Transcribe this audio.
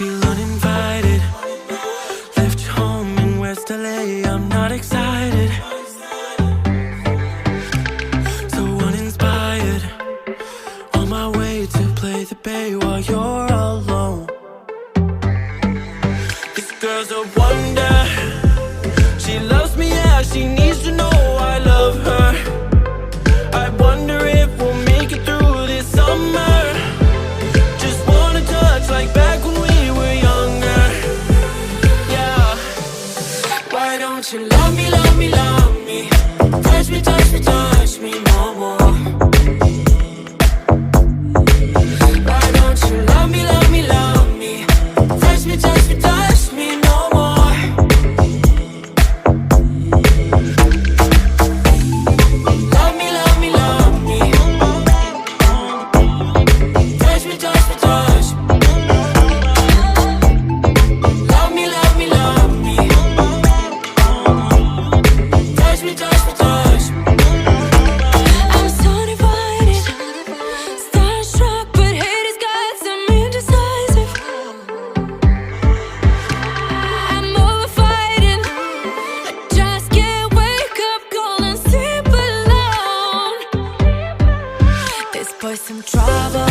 Feel uninvited. Left home in West LA, I'm not excited. So uninspired. On my way to play the bay while you're alone. This girl's a wonder. She loves me, yeah, she needs to know I love her. I wonder if we'll make it through this summer. Just wanna touch like back when we were younger. Yeah. Why don't you love me, love me, love me? Touch me, touch me, touch me no more. Why don't you love me, love me, love me? Touch me, touch me, touch me no more. Love me, love me, love me. Touch me, touch me, touch me. Love me, love me, love me. Touch me, touch me, touch me. I'm so divided, starstruck, but haters got some indecisive. I'm over fighting, I just can't wake up cold and sleep alone. This boy's some trouble.